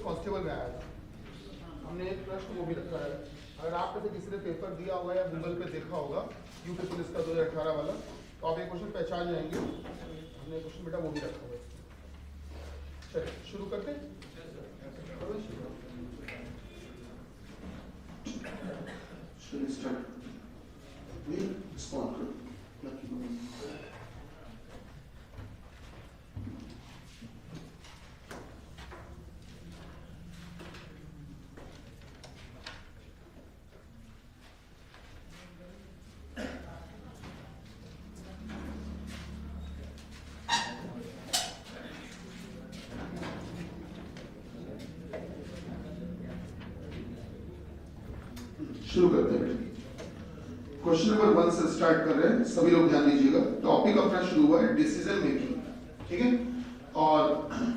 Constable में आया था, हमने एक प्रश्न वो भी रखा है। अगर आप में से किसी ने पेपर दिया होगा या गूगल पे देखा होगा यूपी पुलिस का 2018 वाला, तो आप एक क्वेश्चन पहचान जाएंगे। हमने क्वेश्चन बेटा वो भी रखा हुआ है। चलिए शुरू करते हैं। शुरू करते हैं। क्वेश्चन नंबर 1 से स्टार्ट कर रहे हैं, सभी लोग ध्यान दीजिएगा। टॉपिक अपना शुरू हुआ है डिसीजन मेकिंग, ठीक है। और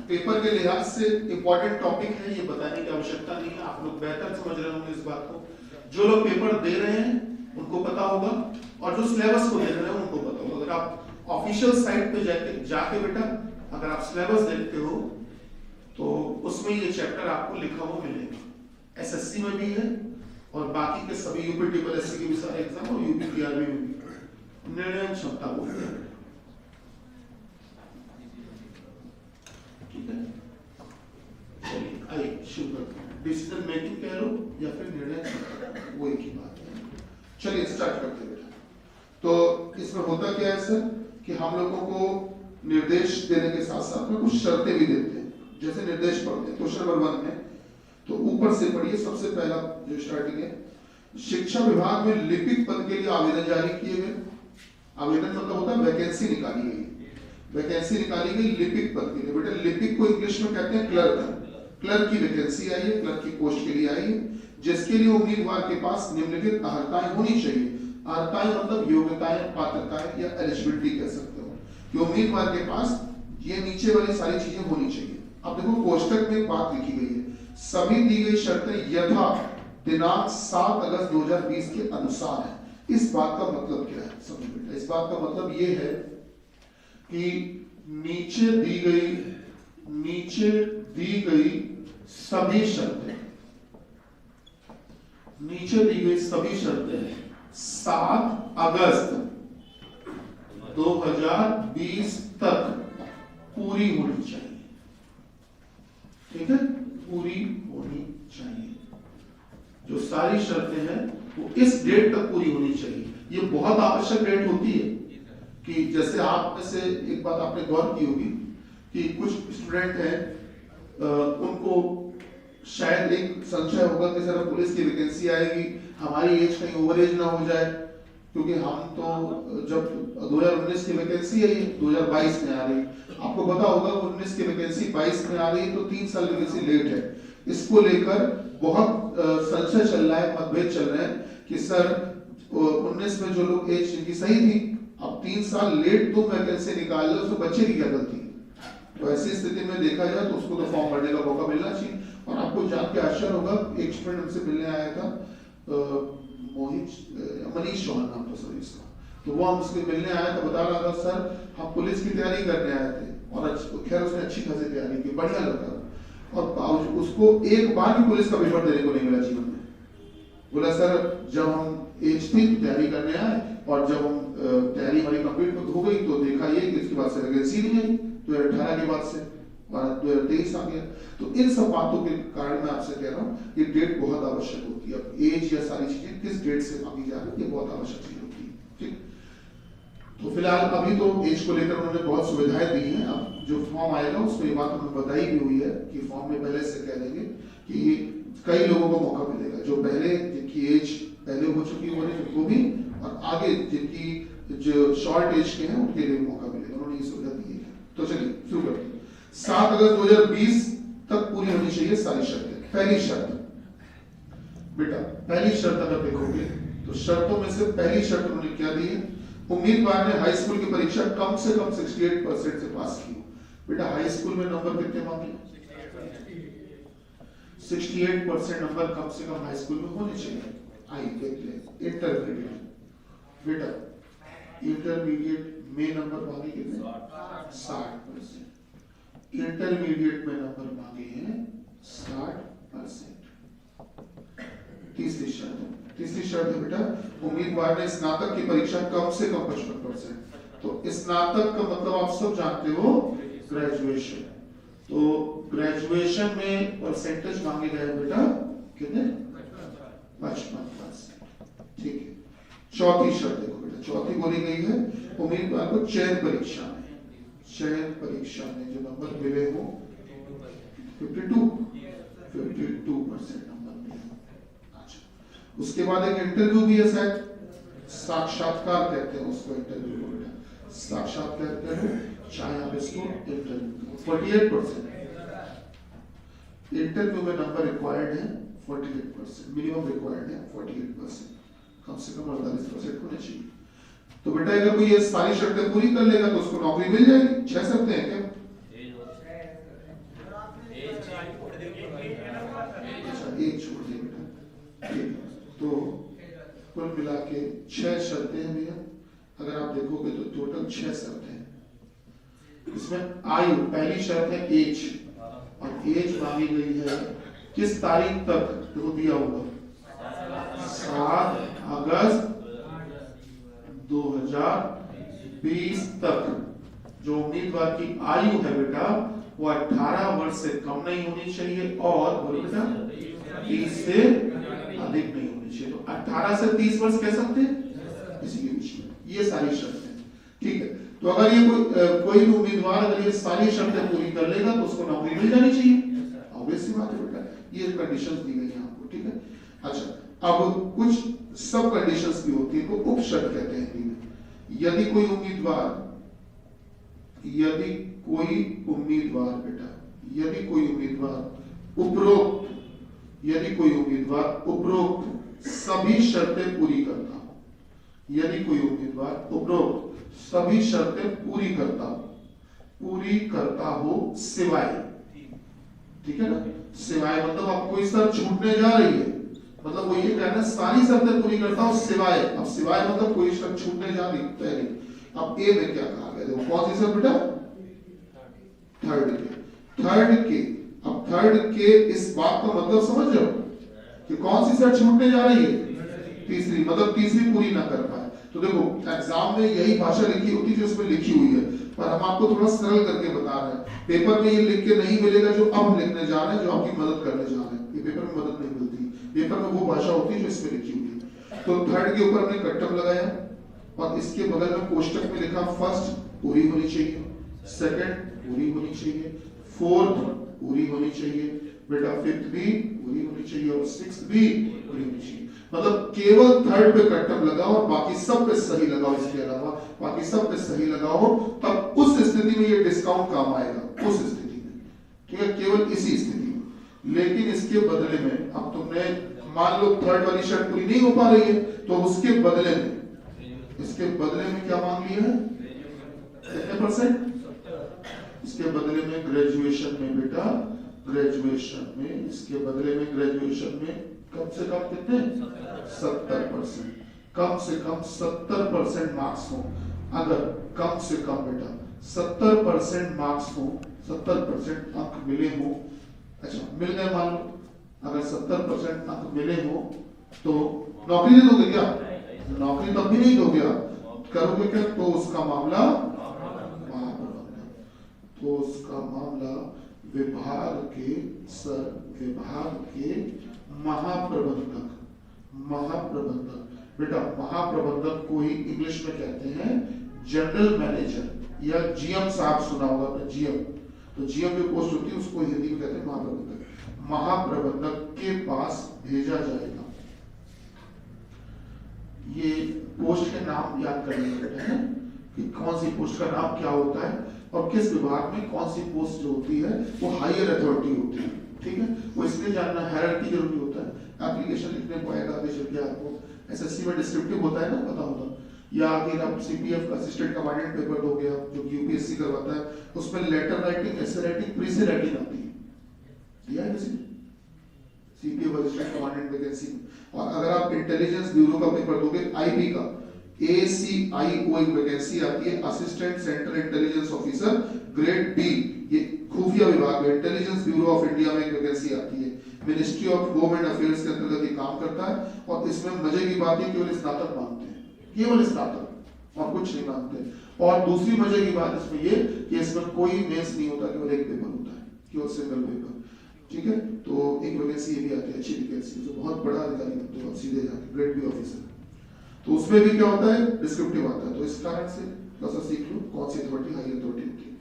पेपर के लिहाज से इंपॉर्टेंट टॉपिक है, ये बताने की आवश्यकता नहीं है, आप लोग बेहतर समझ रहे होंगे इस बात को। जो लोग पेपर दे रहे हैं उनको पता होगा, और जो सिलेबस को देख रहे हैं उनको पता होगा। अगर आप ऑफिशियल साइट पे जाके बेटा अगर आप सिलेबस देखते हो तो उसमें ये चैप्टर आपको लिखा हुआ मिलेगा। एसएससी में भी है और बाकी के सभी यूपी ट्रिपल एससी के भी सारे एग्जाम और यूपी पीआरबी में भी निर्णय क्षमता बोलते हैं, ठीक है। चलिए आइए शुरू करते हैं। डिसीजन मेकिंग कह लो या फिर निर्णय क्षमता, वो एक ही बात है। चलिए स्टार्ट करते हैं बेटा। तो इसमें होता क्या है सर कि हम लोगों को निर्देश देने के साथ साथ में कुछ शर्तें भी देते हैं। जैसे निर्देश पढ़ते हैं क्वेश्चन नंबर 1 में, तो ऊपर से पढ़िए। सबसे पहला जो स्टार्टिंग है, शिक्षा विभाग में लिपिक पद के लिए आवेदन जारी किए गए। आवेदन मतलब होता है वैकेंसी निकाली गई, वैकेंसी निकाली गई लिपिक पद के लिए। बेटा लिपिक को इंग्लिश में कहते हैं क्लर्क। क्लर्क की वैकेंसी आई है, क्लर्क की पोस्ट के लिए आई है, जिसके लिए उम्मीदवार के पास निम्नलिखित अर्हताएं होनी चाहिए। अर्हताएं मतलब योग्यताएं, पात्रताएं या एलिजिबिलिटी कह सकते हो, कि उम्मीदवार के पास ये नीचे वाली सारी चीजें होनी चाहिए। अब देखो कोष्टक में एक बात लिखी गई है, सभी दी गई शर्तें यथा दिनांक 7 अगस्त 2020 के अनुसार है। इस बात का मतलब क्या है समझो बेटा। इस बात का मतलब ये है कि नीचे दी गई सभी शर्तें, नीचे दी गई सभी शर्तें 7 अगस्त 2020 तक पूरी होनी चाहिए, ठीक है, पूरी होनी चाहिए। जो सारी शर्तें हैं वो इस डेट तक पूरी होनी चाहिए। ये बहुत आवश्यक डेट होती है कि जैसे आप में से एक बात आपने गौर की होगी कि कुछ स्टूडेंट हैं, उनको शायद एक संशय होगा कि सर पुलिस की वैकेंसी आएगी, हमारी एज कहीं ओवर एज ना हो जाए, क्योंकि हम तो जब 2019 की वैकेंसी आई 2022 में आ रही, आपको पता होगा 19 की वैकेंसी 22 में आ रही, तो 3 साल वैकेंसी लेट है। इसको लेकर बहुत संशय चल रहा है, मतभेद चल रहे हैं कि सर 19 में जो लोग एज जिनकी सही थी, अब 3 साल लेट तो वैकेंसी निकाल लो, उसमें बच्चे की क्या गलती है। तो ऐसी स्थिति में देखा जाए तो उसको तो फॉर्म भरने का मौका मिलना चाहिए। और आपको जान के आश्चर्य होगा, एक स्टूडेंट हमसे मिलने आया था, मनीष चौहान नाम था सर इसका, तो वो हमसे मिलने आया था, बता रहा था सर हम पुलिस की तैयारी करने आए थे, और खैर उसने अच्छी खासी तैयारी की, बढ़िया लगा, और उसको एक बार भी पुलिस का पेपर देने को नहीं मिला जीवन में। बोला सर जब हम एज थी तैयारी करने आए, और जब हम तैयारी हमारी कंप्लीट हो गई तो देखा ये कि इसके बाद से वैकेंसी नहीं आई 2018 के बाद से, 2023 आ गया। तो इन सब बातों के कारण मैं आपसे कह रहा हूँ ये डेट बहुत आवश्यक होती है। अब एज या सारी चीजें किस डेट से मांगी जा रही है, ये बहुत आवश्यक चीज होती है, ठीक। तो फिलहाल अभी तो एज को लेकर उन्होंने बहुत सुविधाएं दी हैं। अब जो फॉर्म आएगा उसमें ये बात उन्होंने बताई भी हुई है कि फॉर्म में पहले से कह देंगे कि कई लोगों को मौका मिलेगा, जो पहले जिनकी एज पहले हो चुकी है उनको भी, और आगे जिनकी जो शॉर्ट एज के हैं उनके लिए मौका मिलेगा, उन्होंने ये सुविधा दी है। तो चलिए शुरू करते हैं। 7 अगस्त 2020 तक पूरी होनी चाहिए सारी शर्तें। पहली शर्त बेटा, पहली शर्त अगर देखोगे तो शर्तों में से पहली शर्त उन्होंने क्या दी है, उम्मीदवार ने हाई स्कूल की परीक्षा कम से कम 68% से पास की हो। बेटा हाई स्कूल में नंबर कितने मांगे, 68% नंबर कम से कम हाई स्कूल में होने चाहिए। आइए देखते हैं इंटरमीडिएट। बेटा इंटरमीडिएट में नंबर मांगे कितने, 60%। इंटरमीडिएट में नंबर मांगे हैं 60 शर्त है बेटा, उम्मीदवार ने स्नातक की परीक्षा कम से कम 55%। तो स्नातक का मतलब आप सब जानते हो ग्रेजुएशन। तो ग्रेजुएशन में परसेंटेज मांगे गए बेटा कितने? 55%। ठीक है। चौथी शर्त देखो बेटा, चौथी बोली गई है उम्मीदवार को चयन परीक्षा में जो नंबर मिले हो 52% नंबर मिले। अच्छा, उसके बाद एक इंटरव्यू भी है शायद, साक्षात्कार कहते हैं उसको, इंटरव्यू को बेटा साक्षात्कार कहते हैं, चाहे आप इसको इंटरव्यू 48%। इंटरव्यू में नंबर रिक्वायर्ड है 48%, मिनिमम रिक्वायर्ड है 48%, कम से कम 48% होने चाहिए। तो बेटा अगर कोई ये सारी शर्तें पूरी कर लेगा तो उसको नौकरी मिल जाएगी। 6 शर्तें हैं क्या? अच्छा, एक छोड़ दिए बेटा। तो कुल मिला के 6 शर्तें हैं भैया। अगर आप देखोगे तो टोटल 6 शर्तें हैं। इसमें आयु, पहली शर्त है एज, और एज मांगी गई है किस तारीख तक, तो दिया होगा 7 अगस्त 2020 तक। जो उम्मीदवार की आयु है बेटा वो 18 वर्ष से कम नहीं होनी चाहिए और बेटा 30 से अधिक नहीं होनी चाहिए। तो 18 से 30 वर्ष कह सकते हैं इसी के बीच में। ये सारी शर्तें, ठीक है। तो अगर ये कोई भी उम्मीदवार अगर ये सारी शर्तें पूरी कर लेगा तो उसको नौकरी मिल जानी चाहिए। ऑब्वियस सी बात है बेटा, ये कंडीशंस दी गई हैं आपको, ठीक है। अच्छा, अब कुछ सब कंडीशंस भी होती है, को उप शर्त कहते हैं हिंदी में। यदि कोई उम्मीदवार उपरोक्त सभी शर्तें पूरी करता हो, पूरी करता हो सिवाय, ठीक है ना, सिवाय मतलब आप कोई शर्त छूटने जा रही है, मतलब वो ये कहना सारी शर्तें पूरी करता हूं सिवाय। अब सिवाय मतलब कोई शर्त छूटने जा रही पहले। अब ए में क्या कहा गया, देखो कौन सी शर्त बेटा? थर्ड के इस बात का मतलब समझ रहे हो कि कौन सी शर्त छूटने जा रही है? तीसरी, मतलब तीसरी पूरी ना कर पाए। तो देखो एग्जाम में यही भाषा लिखी होती है जो उसमें लिखी हुई है, पर हम आपको थोड़ा सरल करके बता रहे हैं। पेपर में ये लिख के नहीं मिलेगा जो अब हम लिखने जा रहे हैं, जो आपकी मदद करने जा रहे हैं। ये पेपर में मदद नहीं मिलती, पेपर में वो भाषा होती है जो इसमें लिखी हुई है। तो थर्ड के ऊपर हमने कट्टम लगाया और इसके बगल में कोष्टक में लिखा फर्स्ट पूरी होनी चाहिए, सेकंड पूरी होनी चाहिए, फोर्थ पूरी होनी चाहिए बेटा, फिफ्थ भी पूरी होनी चाहिए और सिक्स्थ भी पूरी होनी चाहिए। मतलब केवल थर्ड पे कट्टम लगाओ और बाकी सब पे सही लगाओ, इसके अलावा बाकी सब पे सही लगाओ, तब उस स्थिति में ये डिस्काउंट काम आएगा, उस स्थिति में, ठीक है, केवल इसी स्थिति में। लेकिन इसके बदले में अब तुमने मान लो थर्ड वाली शर्त पूरी नहीं हो पा रही है, तो उसके बदले में क्या मांग लिया है? कितने %? इसके बदले में ग्रेजुएशन में बेटा, इसके बदले में ग्रेजुएशन में कम से कम कितने? 70%, कम से कम 70% मार्क्स हो। अगर कम से कम बेटा 70% मार्क्स हो, 70% अंक मिले हो, अच्छा मिल गए मान लो, अगर 70% अंक मिले हो तो नौकरी दे दोगे क्या? नौकरी तब भी नहीं दोगे आप, करोगे क्या? तो उसका मामला विभाग के महाप्रबंधक बेटा, महाप्रबंधक को ही इंग्लिश में कहते हैं जनरल मैनेजर, या जीएम साहब सुना होगा आपने, जीएम। तो जीएम जो पोस्ट होती है उसको हिंदी में कहते हैं महाप्रबंधक। महाप्रबंधक के पास भेजा जाएगा। ये पोस्ट के नाम याद करने बेटा है कि कौन सी पोस्ट का नाम क्या होता है और किस विभाग में कौन सी पोस्ट जो होती है वो हायर अथॉरिटी होती है, ठीक है। वो इसलिए जानना हायरार्की जरूरी होता है। एप्लीकेशन लिखने को आएगा बेशक आपको, एसएससी में डिस्क्रिप्टिव होता है ना, पता होगा, या अगर आप सीपीएफ का असिस्टेंट कमांडेंट पेपर दोगे आप, जो यूपीएससी करवाता है, उसमें letter writing, essay writing, precis writing आती है, यह है किसी सीपीएफ असिस्टेंट कमांडेंट वैकेंसी। और अगर आप इंटेलिजेंस ब्यूरो का पेपर दोगे, आईबी का ACIO एक वैकेंसी आती है, assistant central intelligence officer grade B, ये खुफिया विभाग है, इंटेलिजेंस ब्यूरो ऑफ इंडिया में एक वैकेंसी आती है। मिनिस्ट्री ऑफ गवर्नमेंट अफेयर्स के अंतर्गत ये काम करता है। और इसमें मजे की बात है केवल स्नातक मांगते हैं, केवल स्नातक और कुछ नहीं मांगते। और दूसरी मजे की बात इसमें ये कि इसमें कोई मेंस नहीं होता, केवल एक पेपर होता है, केवल सिंगल पेपर। ठीक है, तो एक वैकेंसी ये भी आती है, अच्छी वैकेंसी, जो बहुत बड़ा अधिकारी बनते हो आप सीधे जाके ग्रेड बी ऑफिसर। तो उसमें भी क्या होता है, डिस्क्रिप्टिव आता है। तो इस कारण से थोड़ा सीख लो कौन सी अथॉरिटी हाई अथॉरिटी होती है।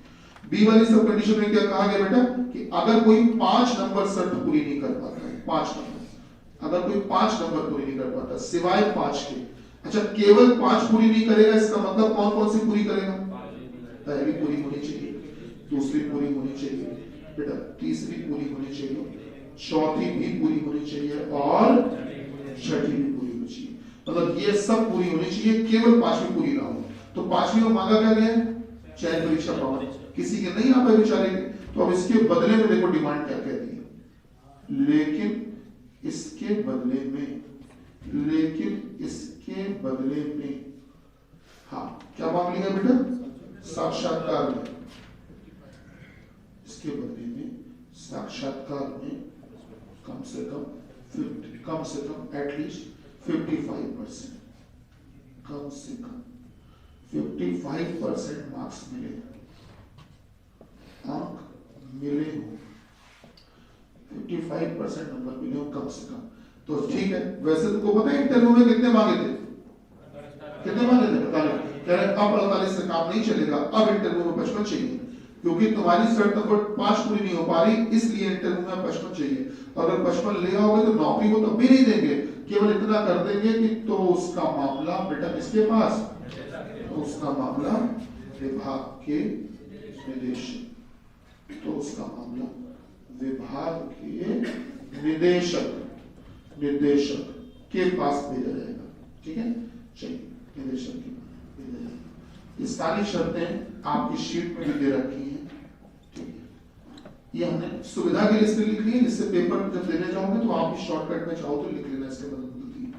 बी वाली सब कंडीशन में क्या कहा गया बेटा कि अगर कोई 5 नंबर शर्त पूरी नहीं कर पाता है, 5 नंबर, अगर कोई 5 नंबर पूरी नहीं कर पाता सिवाय 5 के, अच्छा केवल 5 पूरी नहीं करेगा, इसका मतलब कौन कौन सी पूरी करेगा? पहली पूरी होनी चाहिए, दूसरी पूरी होनी चाहिए बेटा, तीसरी पूरी होनी चाहिए, चौथी भी पूरी होनी चाहिए और छठी भी पूरी होनी चाहिए। मतलब ये सब पूरी होनी चाहिए, केवल 5वीं पूरी ना हो। तो 5वीं में मांगा क्या गया? चयन परीक्षा पास, किसी के नहीं आ पाए बेचारे के, तो अब इसके बदले में देखो डिमांड क्या कहती है, लेकिन इसके बदले में, लेकिन इसके बदले में, हाँ क्या मांग लिया बेटा? साक्षात्कार में, इसके बदले में साक्षात्कार में कम से कम एटलीस्ट 55%, कम से कम 55% मार्क्स मिले, अंक मिले हो, 55% नंबर मिले हो कम से कम। तो ठीक है, वैसे तुमको पता है इंटरव्यू में कितने मांगे थे? कितने मांगे थे? 45। कह रहे अब 48 से काम नहीं चलेगा, अब इंटरव्यू में 55 चाहिए, क्योंकि तुम्हारी शर्त नंबर 5 पूरी नहीं हो पा रही, इसलिए इंटरव्यू में 55 चाहिए। अगर 55 ले आओगे तो नौकरी को तब भी नहीं देंगे, केवल इतना कर देंगे कि तो उसका मामला बेटा किसके पास? तो उसका मामला विभाग के निदेशक, तो उसका मामला विभाग के निदेशक के पास भेजा जाएगा। ठीक है, चलिए निदेशक के पास भेजा जाएगा। ये सारी शर्तें आपकी शीट में भी दे रखी हैं। ठीक है, ये हमने सुविधा के लिए इसलिए लिख ली है, जिससे पेपर जब देने जाओगे तो आप भी शॉर्टकट में चाहो तो लिख लेना, इसके मदद मिलती है।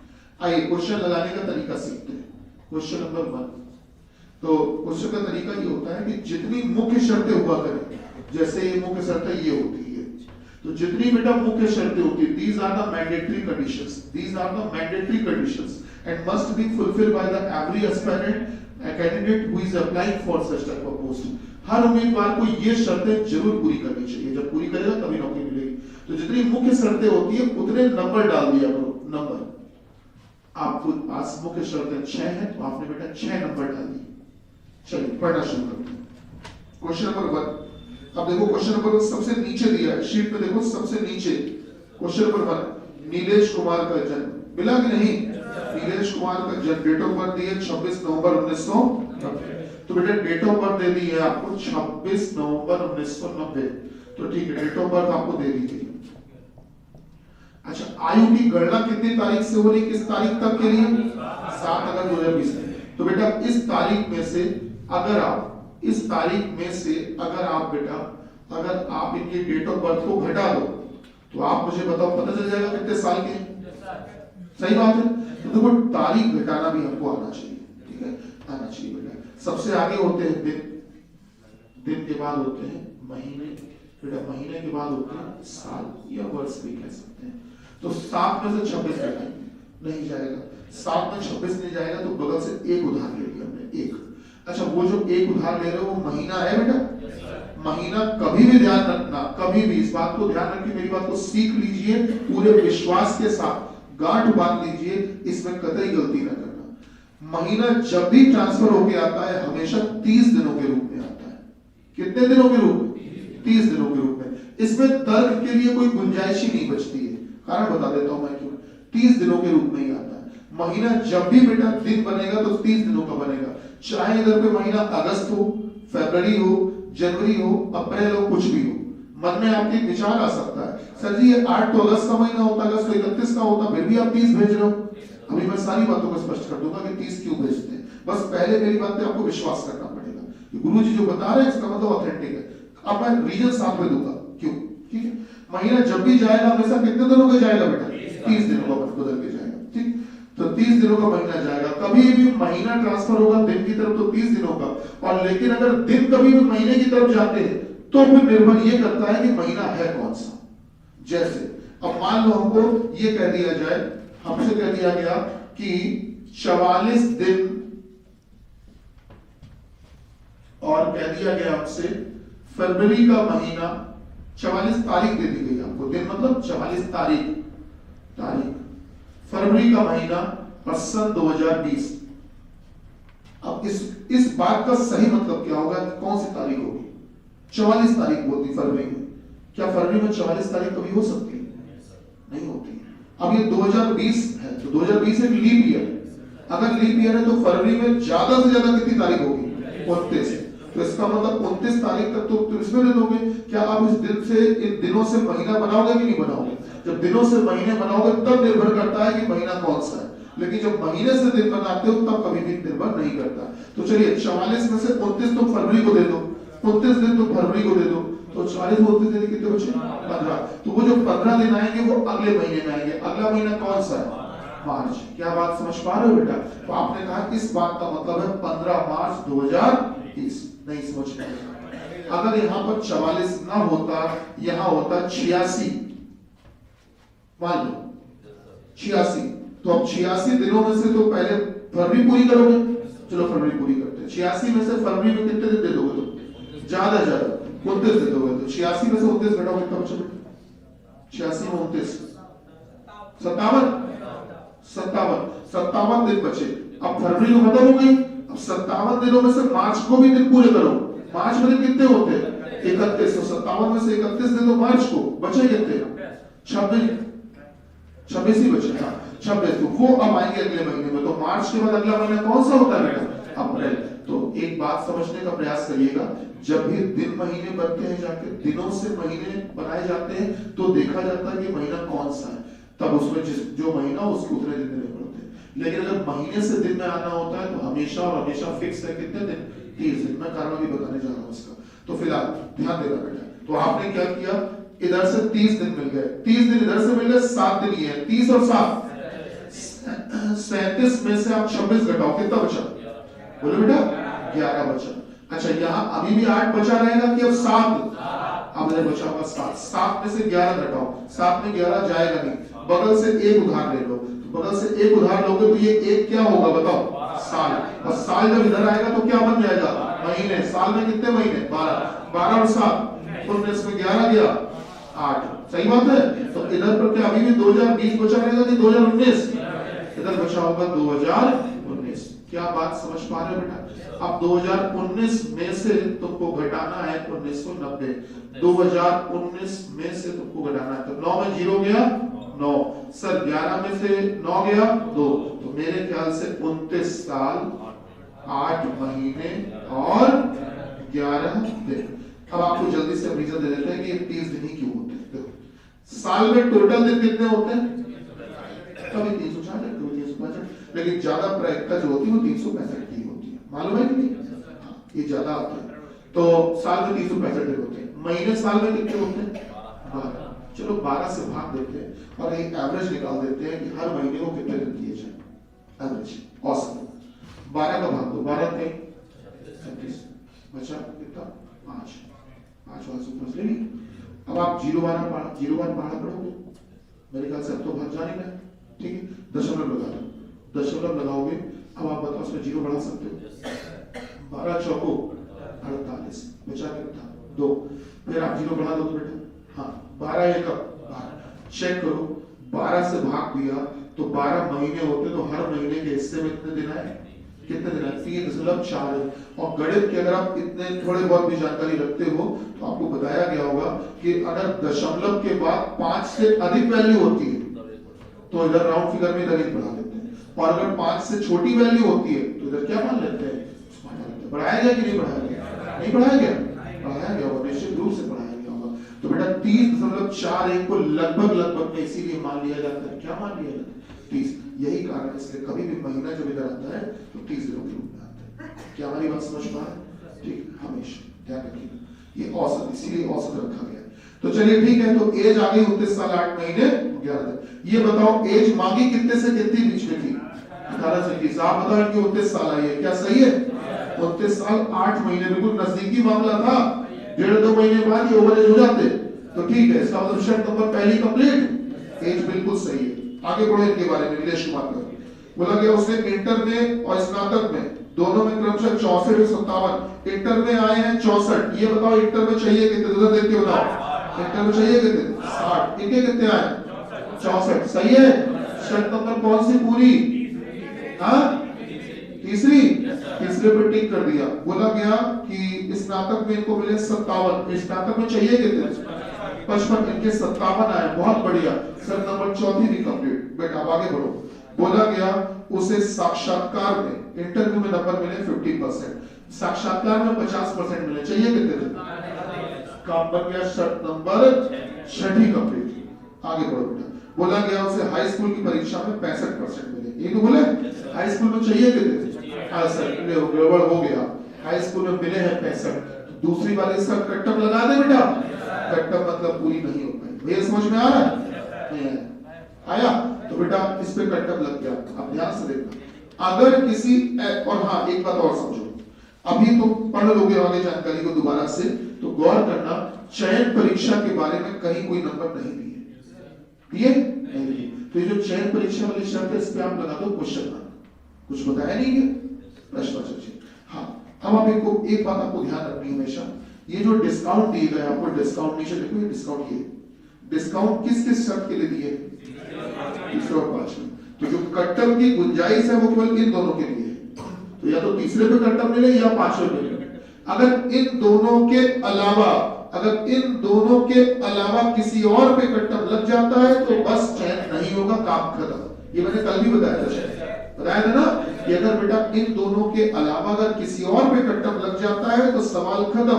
आइए क्वेश्चन लगाने का तरीका सीखते हैं। क्वेश्चन नंबर 1, तो क्वेश्चन का तरीका ये होता है कि जितनी मुख्य शर्तें हुआ करें, जैसे ये मुख्य शर्तें ये होती है, तो जितनी बेटा मुख्य शर्तें होती है, these are the mandatory conditions, these are the mandatory conditions and must be fulfilled by the every aspirant a candidate who is applying for such type of post। हर उम्मीदवार को ये शर्तें जरूर पूरी करनी चाहिए, जब पूरी करेगा तभी नौकरी मिलेगी। तो जितनी मुख्य शर्तें होती है उतने नंबर डाल दिया करो, नंबर। आपको पास मुख्य शर्तें 6 हैं, तो आपने बेटा 6 नंबर डाल दिए। चलिए पढ़ना शुरू करते हैं। क्वेश्चन नंबर 1, अब देखो क्वेश्चन नंबर 1 सबसे नीचे दिया है शीट में, देखो सबसे नीचे क्वेश्चन नंबर 1, नीलेश कुमार का जन्म मिला कि नहीं? नीलेश कुमार का जन्म, डेट ऑफ बर्थ दी है 26 नवंबर 1990। तो बेटा डेट ऑफ बर्थ दे दी है आपको 26 नवंबर 1990। तो ठीक है, डेट ऑफ बर्थ आपको दे दी गई। अच्छा, आयु की गणना कितनी तारीख से हो रही, किस तारीख तक के लिए? 7 अगस्त 2020। तो बेटा इस तारीख में से अगर आप, इस तारीख में से अगर आप बेटा, अगर आप इनकी डेट ऑफ बर्थ को घटा दो, तो आप मुझे बताओ, पता चल जाएगा कितने साल के हैं। सही बात है, तो देखो तारीख घटाना भी हमको आना चाहिए। ठीक है, आना चाहिए बेटा। सबसे आगे होते हैं दिन, दिन के बाद होते हैं महीने, बेटा महीने के बाद होते हैं साल या वर्ष भी कह सकते हैं। तो 7 में से 26 नहीं जाएगा, 7 में 26 नहीं जाएगा, तो बगल से एक उधार ले लिया हमने, एक। अच्छा, वो जो एक उधार ले रहे हो वो महीना है बेटा? महीना कभी भी ध्यान रखना, कभी भी इस बात को ध्यान रखिए, मेरी बात को सीख लीजिए, पूरे विश्वास के साथ गांठ बांध लीजिए, इसमें कतई गलती न करना। महीना जब भी ट्रांसफर होके आता है हमेशा 30 दिनों के रूप में आता है। कितने दिनों के रूप में? 30 दिनों के रूप में। इसमें तर्क के लिए कोई गुंजाइश ही नहीं बचती है, कारण बता देता हूं मैं क्यों। 30 दिनों के रूप में ही आता है महीना। जब भी बेटा दिन बनेगा तो 30 दिनों का बनेगा, चाहे इधर पे महीना अगस्त हो, फरवरी हो, जनवरी हो, अप्रैल हो, कुछ भी हो। मन में आपके विचार आ सकता है, सर जी ये 8 तो अगस्त का महीना होता, अगस्त तो 31 का होता, फिर भी आप 30 भेज रहे हो। अभी मैं सारी बातों को स्पष्ट कर दूंगा कि 30 क्यों भेजते हैं। बस पहले मेरी बात पे आपको विश्वास करना पड़ेगा कि गुरुजी जो बता रहे हैं इसका मतलब ऑथेंटिक है। अब मैं रीजन साथ में दूंगा क्यों। ठीक है, महीना जब भी जाएगा हमेशा कितने दिनों का जाएगा बेटा? 30 दिनों का बदल के जाएगा। ठीक, तो 30 दिनों का महीना जाएगा। कभी भी महीना ट्रांसफर होगा दिन की तरफ तो 30 दिनों का, और लेकिन अगर दिन कभी भी महीने की तरफ जाते हैं तो फिर निर्भर ये करता है कि महीना है कौन सा। जैसे अब मान लो हमको ये कह दिया जाए, हमसे कह दिया गया कि 44 दिन, और कह दिया गया हमसे फरवरी का महीना, 44 तारीख दे दी गई आपको, दिन मतलब 44 तारीख, फरवरी का महीना और सन 2020। अब इस बात का सही मतलब क्या होगा कि कौन सी तारीख होगी? 44 तारीख होती फरवरी में। क्या फरवरी में 44 तारीख कभी हो सकती है? नहीं होती। अब ये 2020 है तो 2020 एक लीप ईयर, अगर लीप ईयर है तो फरवरी में ज्यादा से ज्यादा कितनी तारीख होगी? 29। तो इसका मतलब 29 तारीख तक तो इसमें दे दोगे। क्या आप इस दिन से, इन दिनों से महीना बनाओगे कि नहीं बनाओगे? जब दिनों से महीने बनाओगे तब निर्भर करता है कि महीना कौन सा है, लेकिन जब महीने से दिन बनाते हो तब कभी भी निर्भर नहीं करता। तो चलिए 44 में से 29 तो फरवरी को दे दो, 29 दिन तो फरवरी को दे दो, तो 40 में 29 दिन कितने बचे? 15। तो वो जो 15 दिन आएंगे वो अगले महीने में आएंगे। अगला महीना कौन सा है? मार्च। क्या बात समझ पा रहे हो बेटा? तो आपने कहा इस बात का मतलब है 15 मार्च 2020। नहीं समझ पाए। अगर यहाँ पर 44 ना होता, यहाँ होता 86, मान लो 86, तो अब 86 दिनों में से तो पहले फरवरी पूरी करोगे। चलो फरवरी पूरी करते हैं। 86 में से फरवरी में कितने दिन दे दोगे? तो ज्यादा 29 दे दोगे। तो 86 में से 29 घटाओ कितना बचा? 86 में 29 57 दिन बचे। अब फरवरी तो खत्म हो गई। अब 57 दिनों में से मार्च को भी दिन पूरे करो। मार्च में दिन कितने होते हैं? 31। तो 57 में से 31 दिन तो मार्च को बचे कितने? 26 ही बचे। 26। तो वो अब आएंगे अगले महीने में। तो मार्च के बाद अगला महीना कौन सा होता है बेटा? अप्रैल। तो एक बात समझने का प्रयास करिएगा, जब भी दिन महीने बनते हैं, जाके दिनों से महीने बनाए जाते हैं, तो देखा जाता है कि महीना कौन सा है, तब उसमें जो महीना उसके उतने दिन देने पड़ते हैं। लेकिन अगर महीने से दिन में आना होता है तो हमेशा और हमेशा फिक्स है कितने दिन? 30 दिन। मैं कारण भी बताने जा रहा हूँ इसका, तो फिलहाल ध्यान देना बेटा। तो आपने क्या किया, इधर से 30 दिन मिल गए, 30 दिन इधर से मिल गए, 7 दिन ये है, 30 और 7 37 में से आप 26 घटाओ, कितना बचा? बोलो बेटा 11 बचा। अच्छा यहाँ अभी भी 8 बचा रहेगा कि अब 7? अब बचा हुआ 7। 7 में से 11 घटाओ, 7 में 11 जाएगा नहीं, बगल से एक उधार ले लो। तो बगल से एक उधार लोगे तो ये एक क्या होगा बताओ? साल। और साल जब इधर आएगा तो क्या बन जाएगा? महीने। साल में कितने महीने? 12 और 7 19 में 11 गया 8। सही बात है। तो इधर पर क्या अभी भी 2020 बचा रहेगा कि 2019? इधर बचा होगा 2019। क्या बात समझ पा रहे हो बेटा? अब 2019 में से तुमको घटाना है 1990। 2019 में से तुमको घटाना है, तो 9 में 0 गया 9, सर 11 में से 9 गया 2, तो मेरे ख्याल से 29 साल 8 महीने और 11 दिन। अब आपको जल्दी से रीजन दे देते हैं कि ये 30 दिन ही क्यों होते हैं। देखो साल में टोटल दिन कितने होते हैं? कभी 360 कभी 365, लेकिन ज्यादा प्रायिकता जो होती है वो 365 की होती है। मालूम है कि नहीं? ये ज्यादा आता है। तो साल में 365 दिन होते हैं। महीने साल में कितने होते हैं? 12। चलो 12 से भाग देते हैं और एक एवरेज निकाल देते हैं कि हर महीने को कितने दिन दिए जाए। एवरेज औसत 12 का भाग दो, 12 में 36 बचा कितना? 5 वाला सुपर ले ली। अब आप 0 बार पढ़ा पढ़ोगे, मेरे ख्याल से अब तो भाग जाने का, ठीक है? दशमलव लगा दो, दशमलव लगाओगे। अब आप बताओ उसमें 0 बढ़ा सकते हो? 12 चौको 48 बचा कितना? 2। फिर आप 0 बढ़ा दो तो बेटा हाँ 12 एक 12। चेक करो 12 से भाग दिया तो 12 महीने होते, तो हर महीने के हिस्से में कितने दिन आए? कितने दिन आए? 3.4। और गणित की अगर आप इतने थोड़े बहुत भी जानकारी रखते हो तो आपको बताया गया होगा कि अगर दशमलव के बाद 5 से अधिक वैल्यू होती है तो इधर राउंड फिगर में इधर ही बढ़ा लेते हैं, और अगर 5 से छोटी वैल्यू होती है तो इधर क्या मान लेते हैं? बढ़ाया गया कि नहीं बढ़ाया गया? नहीं बढ़ाया गया, बढ़ाया गया होगा, निश्चित रूप से बढ़ाया गया होगा। तो बेटा 30.41 को लगभग में इसीलिए मान लिया जाता है। क्या मान लिया जाता है? 30। यही कारण है, इसलिए कभी भी महीना जब इधर आता है तो 30 दिनों के रूप में आता है। क्या हमारी बात समझ पा रहे? ठीक, हमेशा ध्यान रखिएगा, ये औसत, इसीलिए औसत रखा गया। तो चलिए ठीक है, तो एज आ गई 29 साल 8 महीने 11 दिन। ये बताओ एज मांगी कितने से कितनी बीच में थी? 18 से 30। आप बताओ इनकी 29 साल आई है, क्या सही है? 29 साल 8 महीने, बिल्कुल नजदीकी मामला था। 1.5-2 महीने बाद ये ओवरेज हो जाते, तो ठीक है। इसका मतलब शर्त नंबर पहली कंप्लीट। एज बिल्कुल सही है। आगे बढ़ो इनके बारे में। नीलेश कुमार का बोला गया उसने इंटर में और स्नातक में दोनों में क्रमशः 64 और 57, इंटर में आए हैं 64। ये बताओ इंटर में चाहिए कितने, उधर देख के बताओ इंटर में चाहिए कितने, 60। इनके कितने आए, 64। सही है। शर्त नंबर कौन सी पूरी, हाँ तीसरी, तीसरे पर टिक कर दिया। बोला गया कि स्नातक में इनको मिले 57, स्नातक में चाहिए कितने, 55, इनके 57 आए, बहुत बढ़िया। सर नंबर चौथी भी कंप्लीट। बेटा अब आगे बढ़ो। बोला गया उसे साक्षात्कार में इंटरव्यू में नंबर मिले 50%, साक्षात्कार में 50% मिले, चाहिए कितने, काम बन गया। शर्त नंबर 6 कंप्लीट। आगे बढ़ो बेटा। बोला गया उसे हाई स्कूल की परीक्षा में 65% मिले, ये तो बोले हाई स्कूल में चाहिए कितने, सर गड़बड़ हो गया, हाई स्कूल में मिले हैं 65, दूसरी वाले सर कट्टम लगा दे बेटा, कट्टम मतलब पूरी नहीं हो पाई। भैया समझ में आ रहा है, आया तो बेटा इस पे कट्टम लग गया। अब ध्यान से देखना, अगर किसी और हाँ एक बात और समझो, अभी तो पढ़ लोगे आगे जानकारी को दोबारा से, तो गौर करना चयन परीक्षा के बारे में कहीं कोई नंबर नहीं दिए, नहीं दिए। तो ये जो चयन परीक्षा वाली शर्त है इस पे आप लगा दो क्वेश्चन मार्क, कुछ बताया नहीं है प्रश्न। हाँ अब आप एक बात आपको ध्यान रखनी हमेशा, ये जो डिस्काउंट दिए गए आपको, डिस्काउंट नीचे देखो ये डिस्काउंट, ये डिस्काउंट किस किस शर्त के लिए दिए, तीसरे और पांचवें। तो जो कट्टम की गुंजाइश है वो केवल इन दोनों के लिए है, तो या तो तीसरे पे कट्टम मिले या पांचवें पे। अगर इन दोनों के अलावा, अगर इन दोनों के अलावा किसी और पे कट्टम लग जाता है तो बस चयन नहीं होगा, काम खत्म। ये मैंने कल भी बताया था ना कि अगर बेटा इन दोनों के अलावा अगर किसी और पे कट्टम लग जाता है तो सवाल खत्म,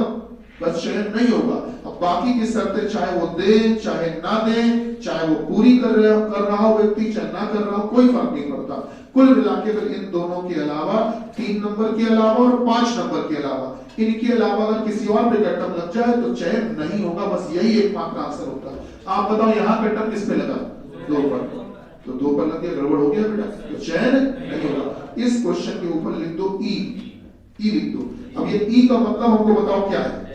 बस चयन नहीं होगा। अब बाकी की शर्तें चाहे वो दे चाहे ना दे, चाहे वो पूरी कर रहा हो व्यक्ति चाहे ना कर रहा हो, कोई फर्क नहीं पड़ता। कुल मिलाकर अगर इन दोनों के अलावा, 3 नंबर के अलावा और 5 नंबर के अलावा, इनके अलावा अगर किसी और पे कट्टम लग जाए तो चयन नहीं होगा, बस यही एकमात्र आंसर होता है। आप बताओ यहाँ कट्टम किस पे लगा, 2 पर, तो 2 पर लग गया, गड़बड़ हो गया बेटा, तो चयन नहीं होगा। इस क्वेश्चन के ऊपर लिख दो ई, ई लिख दो। अब ये ई का मतलब हमको बताओ क्या है,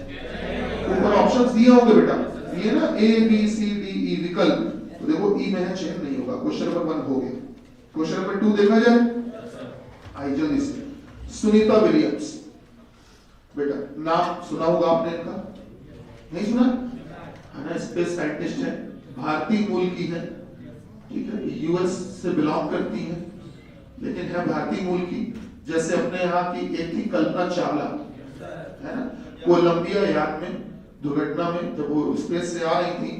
ऊपर ऑप्शंस दिए होंगे बेटा, ये ना A B C D E विकल्प, तो देखो ई में है, चयन नहीं होगा। क्वेश्चन नंबर 1 हो गया। क्वेश्चन नंबर 2 देखा जाए, आई जल्दी से। सुनीता विलियम्स, बेटा नाम सुना होगा आपने इनका, नहीं सुना है ना, स्पेस साइंटिस्ट है, भारतीय मूल की है, ठीक है, यूएस से बिलोंग करती है लेकिन है भारतीय मूल की। जैसे अपने यहाँ की एक थी कल्पना चावला, है ना, कोलंबिया यान में दुर्घटना में जब वो स्पेस से आ रही थी,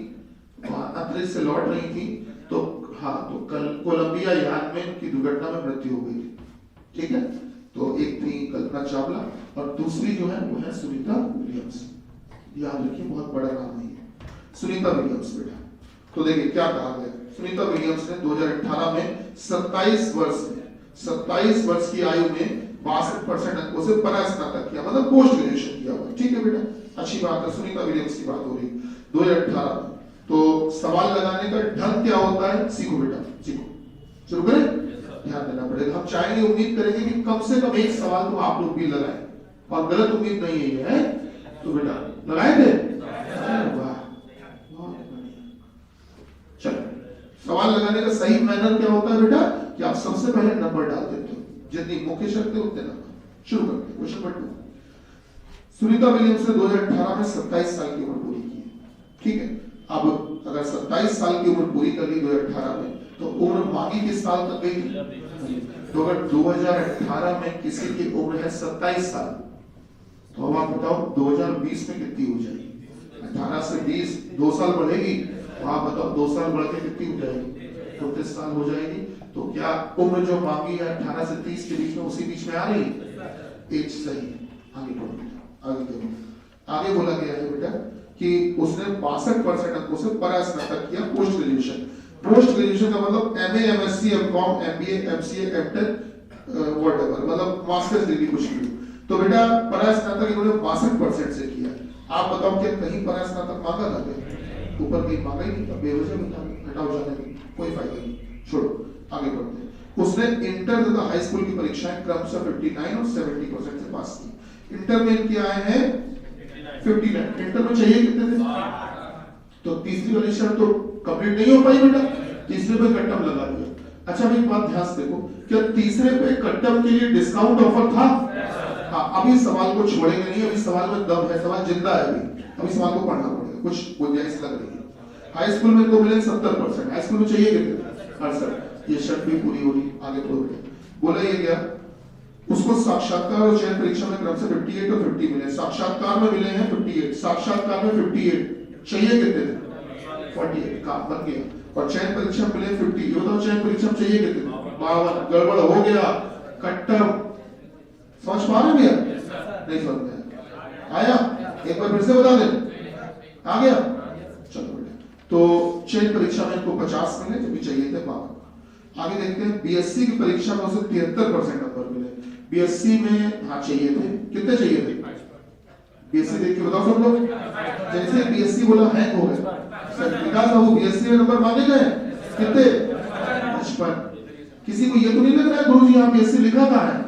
अंतरिक्ष से लौट रही थी, तो हाँ तो कल कोलंबिया यान में उनकी दुर्घटना में मृत्यु हो गई थी, ठीक है। तो एक थी कल्पना चावला और दूसरी जो है वो है सुनीता विलियम्स, याद रखिए बहुत बड़ा नाम है सुनीता विलियम्स बेटा। तो देखिए क्या कहा गया, सुनीता विलियम्स ने 2018 में 27 वर्ष की आयु में 62% अंकों से परास्नातक किया, मतलब पोस्ट ग्रेजुएशन किया हुआ, ठीक है बेटा, अच्छी बात है। सुनीता विलियम्स की बात हो रही 2018 में। तो सवाल लगाने का ढंग क्या होता है, सीखो बेटा, सीखो, शुरू करें, ध्यान देना पड़ेगा। हम चाहेंगे, उम्मीद करेंगे कि कम से कम एक सवाल तो आप लोग भी लगाएं, और गलत उम्मीद नहीं है, तो बेटा लगाए थे, चलो सवाल लगाने का सही मैनर क्या होता है बेटा, कि आप सबसे पहले नंबर डाल देते हो, जितनी मुख्य शर्तें उतने नंबर। शुरू करते हैं क्वेश्चन नंबर 2। सुनीता विलियम्स ने 2018 में 27 साल की उम्र पूरी की है, ठीक है। अब अगर 27 साल की उम्र पूरी कर ली 2018 में, तो उम्र मांगी किस साल तक गई थी, तो अगर 2018 में किसी की उम्र है 27 साल, तो अब आप बताओ 2020 में कितनी हो जाएगी, 18 से 20 2 साल बढ़ेगी, तो आप बताओ 2 साल बढ़ के कितनी हो जाएगी, 29 साल हो जाएगी। तो क्या उम्र जो मांगी है 18 से 30 के बीच में, उसी बीच में आ रही है, एज सही है। आगे बढ़ो, आगे देखो, आगे बोला गया है बेटा कि उसने 62% अंकों से परास्नातक किया, पोस्ट ग्रेजुएशन। पोस्ट ग्रेजुएशन का मतलब MA, MSc, MCom, MBA, MCA, MTech, whatever, मतलब मास्टर्स डिग्री कुछ भी। तो बेटा परास्नातक इन्होंने 62% से किया। आप बताओ क्या कहीं परास्नातक मांगा था क्या, ऊपर कहीं मांगा ही नहीं था, बेवजह बता, हटाओ जाने की कोई फायदा नहीं, छोड़ो, आगे बढ़ते हैं। उसने इंटर तथा हाई स्कूल की परीक्षाएं क्रमशः 59 और 70% से पास की। इंटर में इनके आए हैं 59, इंटर में चाहिए कितने थे, तो तीसरी वाली शर्त तो कंप्लीट नहीं हो पाई बेटा, तीसरे पे कट्टम लगा दिया। अच्छा भाई एक बात ध्यान से देखो, क्या तीसरे पे कट्टम के लिए डिस्काउंट ऑफर था? हाँ, अभी सवाल को छोड़ेंगे नहीं, अभी सवाल में दम है, सवाल जिंदा है अभी सवाल को पढ़ना पड़ेगा, कुछ गुंजाइश लग रही है। हाई स्कूल में को मिले 70%, हाई स्कूल में चाहिए कितने? 68। ये शर्त भी पूरी होगी, आगे बढ़ोगे। बोला ये क्या, उसको साक्षात्कार और चयन परीक्षा में क्रम से 58 और 50 मिले। साक्षात्कार में मिले हैं 58, साक्षात्कार में 58, चाहिए कितने थे? 48 का बन गया। और चयन परीक्षा में मिले 50, ये बताओ चयन परीक्षा में चाहिए कितने? 52। गड़बड़ हो गया, कट्टम। समझ पा रहे भैया? नहीं समझ में आया? एक बार फिर से बता दे, आ गया? चलो बेटा, तो चयन परीक्षा में इनको 50 मिले, जबकि चाहिए थे 52। आगे देखते हैं, बीएससी की परीक्षा में उसे 73% नंबर मिले। बीएससी में हाँ चाहिए थे, कितने चाहिए थे? बीएससी देख के बताओ सब लोग। जैसे बीएससी बोला हैंग हो गया सर, विकास बाबू बीएससी में नंबर मांगे गए कितने? 55। किसी को ये तो नहीं लग रहा है गुरुजी यहाँ बीएससी लिखा कहाँ है?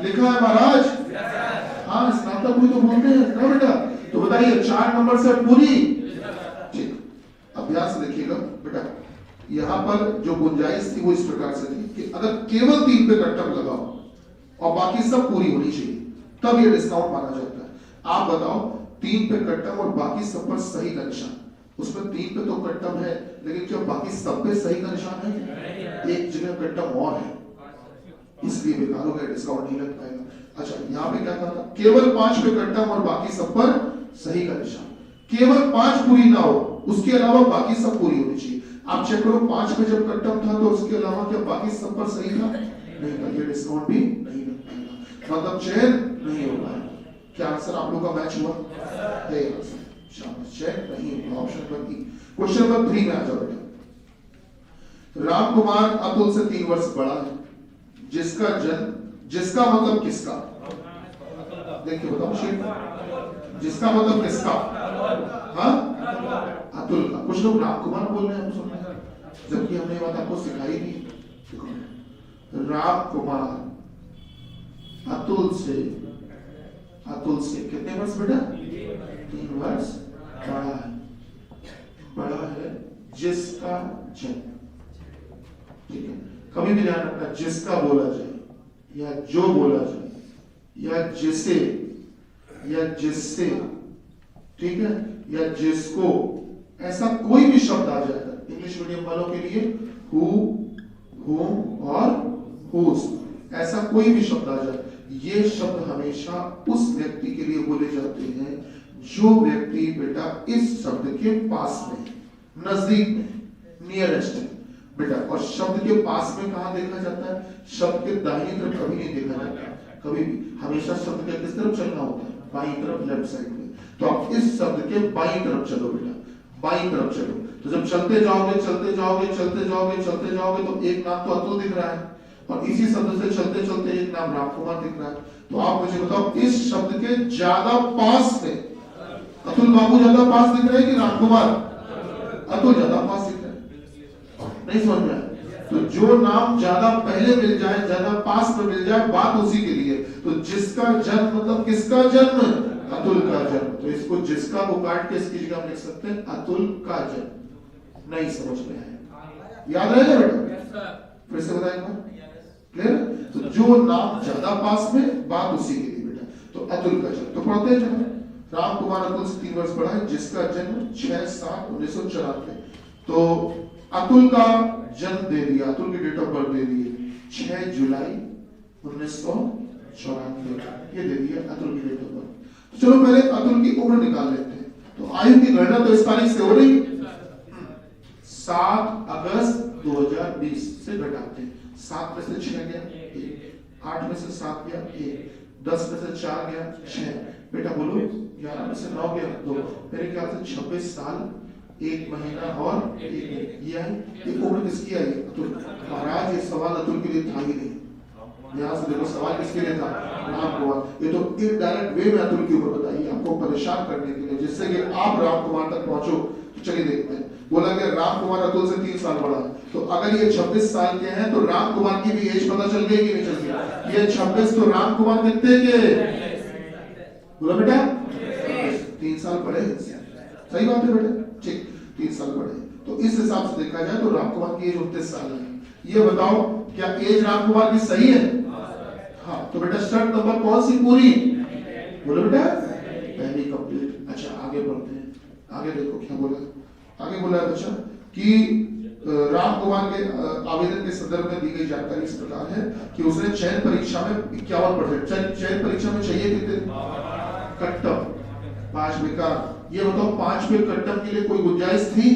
लिखा है महाराज, हाँ स्नातक हुई तो बोलते हैं ना बेटा। तो बताइए 4 नंबर से पूरी। ठीक, अभ्यास देखिएगा बेटा, यहाँ पर जो गुंजाइश थी वो इस प्रकार से थी कि अगर केवल 3 पे कट्टम लगाओ और बाकी सब पूरी होनी चाहिए, तब ये डिस्काउंट माना जाता है। आप बताओ 3 पे कट्टम और बाकी सब पर सही का निशान, उसमें 3 पे तो कट्टम है, लेकिन क्या बाकी सब पे सही का निशान है? एक जगह कट्टम और है, इसलिए बेकार हो गया, डिस्काउंट नहीं लग पाएगा। अच्छा यहाँ पे क्या कहा था? केवल 5 पे कट्टम और बाकी सब पर सही का निशान। केवल 5 पूरी ना हो, उसके अलावा बाकी सब पूरी होनी चाहिए। आप चेक करो 5 पे जब कट्टम था तो उसके अलावा क्या बाकी सब पर सही था? नहीं था, ये डिस्काउंट भी नहीं लग पाएगा, मतलब चयन नहीं हो पाएगा। क्या आंसर आप लोग का मैच हुआ? शाबाश, चयन नहीं होगा, option number E। Question number 3 में आ जाओ बेटा। राम कुमार अतुल से 3 वर्ष बड़ा है, जिसका जन्म, जिसका मतलब किसका? देखिए बताओ शीट, जिसका मतलब किसका? हाँ अतुल का। कुछ लोग राम कुमार बोल रहे हैं, सुन रहे हैं, जबकि हमने ये बात आपको सिखाई थी। राम कुमार अतुल से कितने वर्ष बेटा? 3 वर्ष बड़ा है, जिसका जन्म। ठीक है, कभी भी ध्यान रखना, जिसका बोला जाए या जो बोला जाए या जिसे या जिससे, ठीक है, या जिसको, ऐसा कोई भी शब्द आ जाएगा इंग्लिश मीडियम वालों के लिए, हु, whom और whose, ऐसा कोई भी शब्द आ जाए, ये शब्द हमेशा उस व्यक्ति के लिए बोले जाते हैं जो व्यक्ति बेटा इस शब्द के पास में, नजदीक में, नियरेस्ट बेटा। और शब्द के पास में कहां देखा जाता है? शब्द के दाहिनी तरफ कभी नहीं देखा जाता, कभी भी। हमेशा शब्द के किस तरफ चलना होता है? बाईं तरफ, लेफ्ट साइड में। तो आप इस शब्द के बाईं तरफ चलो बेटा, बाईं तरफ चलो। तो जब चलते जाओगे चलते जाओगे चलते जाओगे चलते जाओगे तो एक नाम तो अतुल दिख रहा है, और इसी शब्द से चलते चलते एक नाम राम कुमार दिख रहा है। तो आप मुझे बताओ इस शब्द के ज्यादा पास में अतुल बाबू ज्यादा पास दिख रहे हैं कि राम कुमार? अतुल ज्यादा पास दिख रहे हैं, नहीं समझ में आया? तो जो नाम ज्यादा पहले मिल जाए, ज्यादा पास में मिल जाए, बात उसी के लिए। तो जिसका जन्म मतलब किसका जन्म? अतुल का जन्म। तो इसको जिसका को काट के इसकी जगह हम लिख सकते हैं अतुल का जन्म। नहीं समझ में आया? याद रहेगा बेटा? फिर से बताएं एक बार, क्लियर? तो जो नाम ज्यादा पास में, बात उसी के लिए बेटा। तो अतुल का जन्म तो पढ़ते हैं। राम कुमार अतुल से 3 वर्ष बड़ा है, जिसका जन्म 6/7/1994। तो अतुल का जन्म दे दिया, अतुल की डेट ऑफ बर्थ दे दी 6 जुलाई 1994, ये दे दिया अतुल की डेट ऑफ बर्थ। तो चलो पहले अतुल की उम्र निकाल लेते हैं। तो आयु की गणना तो इस तारीख से हो रही, 7 अगस्त 2020 से घटाते हैं। 7 में से 6 गया 1, 8 में से 7 गया 1, 10 में से 4 गया 6, बेटा बोलो 11 में से 9 गया 2, मेरे ख्याल से 26 साल 1 महीना और 1 दिन, ये है। ये उम्र किसकी आई? अतुल। महाराज ये सवाल अतुल के लिए था ही नहीं, यहाँ से देखो सवाल किसके लिए था? राम कुमार। ये तो इनडायरेक्ट वे में अतुल की उम्र बताई आपको परेशान करने के लिए, जिससे कि आप राम कुमार तक पहुंचो। तो चलिए देखते हैं। बोला कि राम कुमार अतुल से 3 साल बड़ा है, तो अगर ये 26 साल के हैं तो राम कुमार की भी एज पता चल गई कि नहीं चल गई? ये 26 तो राम कुमार कितने के? बोला बेटा 3 साल बड़े हैं, सही बात है बेटा। ठीक, 3 साल बड़े। तो इस हिसाब से देखा जाए तो रामकुमार की एज 29 साल है। ये बताओ क्या एज रामकुमार की सही है? हाँ, तो बेटा शर्त नंबर कौन सी पूरी? बोलो बेटा पहली कंप्लीट। अच्छा आगे बढ़ते हैं, आगे देखो क्या बोला। आगे बोला है बच्चा कि रामकुमार के आवेदन के संदर्भ में दी गई जानकारी इस प्रकार है कि उसने चयन परीक्षा में 51%, चयन परीक्षा में चाहिए कितने कट्टम? 5 बेकार। ये बताओ 5 पे कट्टम के लिए कोई गुंजाइश थी?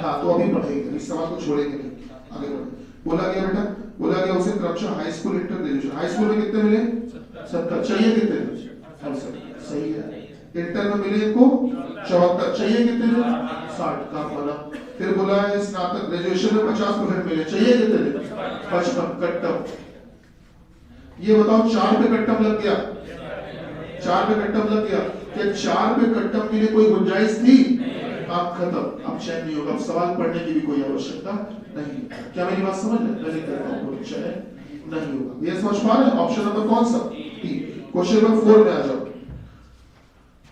हाँ, तो अभी पढ़ेंगे, इस सवाल को छोड़ेंगे नहीं, आगे बढ़े। बोला गया बेटा, बोला गया उसे क्रमशः high school, inter, graduation. High school में कितने मिले? 70। चाहिए कितने? सही है। इंटर में मिले इनको 74। चाहिए कितने? 60 का बोला। फिर बोला है स्नातक ग्रेजुएशन में 50% मिले। चाहिए कितने? 55 कट्टम। ये बताओ 4 पे कट्टम लग गया? 4 पे कट्टम लग गया? क्या 4 पे कट्टम के लिए कोई गुंजाइश थी? आप खत्म, अब चयन नहीं होगा, अब सवाल पढ़ने की भी कोई आवश्यकता नहीं। क्या मेरी बात समझ रहे? मैं कहता हूँ चयन नहीं होगा। ये समझ पा रहे हैं? ऑप्शन नंबर कौन सा? क्वेश्चन नंबर 4 में आ जाओ।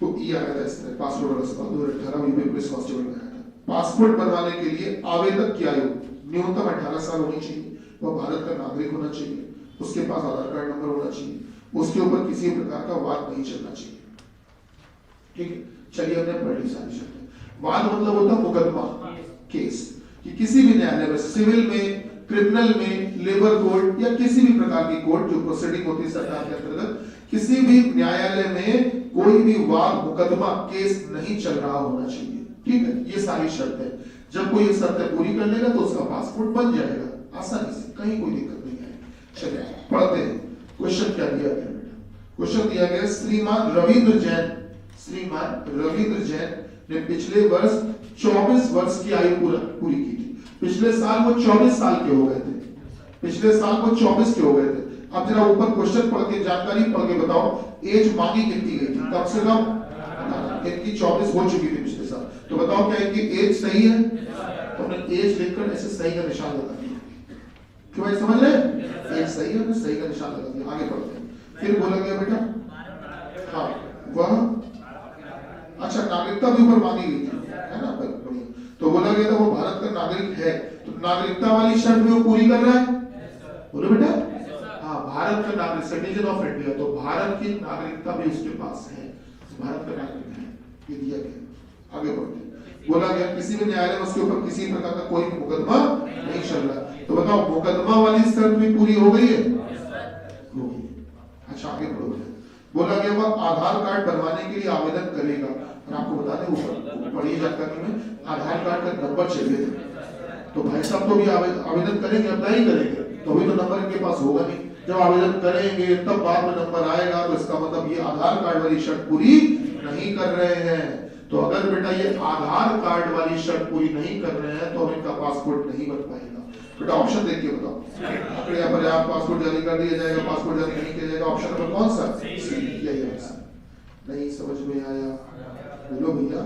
तो ये आया था इस तरह, पासपोर्ट वाला सवाल 2018 में यूपी पुलिस कांस्टेबल में आया था। पासपोर्ट बनवाने के लिए आवेदक की आयु न्यूनतम 18 साल होनी चाहिए, वह भारत का नागरिक होना चाहिए, उसके पास आधार कार्ड नंबर होना चाहिए, उसके ऊपर किसी प्रकार का वाद नहीं चलना चाहिए। ठीक है, चलिए हमने पढ़ ली सारी शर्तें। वाद मतलब होता है मुकदमा, केस, कि किसी भी न्यायालय में, सिविल में, क्रिमिनल में, लेबर कोर्ट या किसी भी प्रकार की कोर्ट जो प्रोसीडिंग होती है सरकार के अंतर्गत, किसी भी न्यायालय में कोई भी वाद, मुकदमा, केस नहीं चल रहा होना चाहिए। ठीक है, ये सारी शर्तें, जब कोई ये शर्तें पूरी कर लेगा तो उसका पासपोर्ट बन जाएगा आसानी से, कहीं कोई दिक्कत नहीं आएगी। चलिए पढ़ते हैं, क्वेश्चन क्या दिया गया बेटा? क्वेश्चन दिया गया श्रीमान रविंद्र जैन, श्रीमान रविंद्र जैन ने पिछले वर्ष 24 वर्ष की आयु पूरी की थी। पिछले साल वो 24 साल के हो गए थे, पिछले साल वो 24 के हो गए थे। अब जरा ऊपर क्वेश्चन पढ़ के, जानकारी पढ़ के बताओ एज मांगी कितनी गई थी? कम से कम इनकी 24 हो चुकी थी पिछले साल, तो बताओ क्या इनकी एज सही है? तो हमने एज लिखकर ऐसे सही का निशान लगा दिया। क्यों भाई समझ रहे? एज सही है, हमने सही का निशान लगा दिया। आगे बढ़ते हैं। फिर बोला गया बेटा, हाँ वह, अच्छा नागरिकता भी ऊपर मांगी गई थी, है ना? बढ़िया। तो बोला गया था वो भारत का नागरिक है, तो नागरिकता वाली शर्त भी वो पूरी कर रहा है। बोलो बेटा, हाँ भारत का नागरिक, सिटीजन ऑफ इंडिया, तो भारत की नागरिकता भी उसके पास है, भारत का नागरिक है, ये दिया गया। आगे बढ़ते हैं। बोला गया किसी भी न्यायालय में उसके ऊपर किसी प्रकार का कोई मुकदमा नहीं चल रहा, तो बताओ मुकदमा वाली शर्त भी पूरी हो गई है? हो गई। अच्छा आगे बढ़ो। बोला गया वह आधार कार्ड बनवाने के लिए आवेदन करेगा, और आपको बता दें ऊपर पढ़ी जानकारी में आधार कार्ड का नंबर चाहिए था, तो भाई साहब तो भी आवेदन करेंगे, अप्लाई करेंगे, तो अभी तो नंबर इनके पास होगा नहीं। जब आवेदन करेंगे तब बाद में नंबर आएगा, तो इसका मतलब ये आधार कार्ड वाली शर्त पूरी नहीं कर रहे हैं। तो अगर बेटा ये आधार कार्ड वाली शर्त पूरी नहीं कर रहे हैं तो इनका पासपोर्ट नहीं बन पाएगा। बेटा ऑप्शन देख के बताओ, आंकड़े पर आप पासपोर्ट जारी कर दिया जाएगा, पासपोर्ट जारी नहीं किया जाएगा। ऑप्शन नंबर कौन सा? यही ऑप्शन। नहीं समझ में आया? बोलो भैया,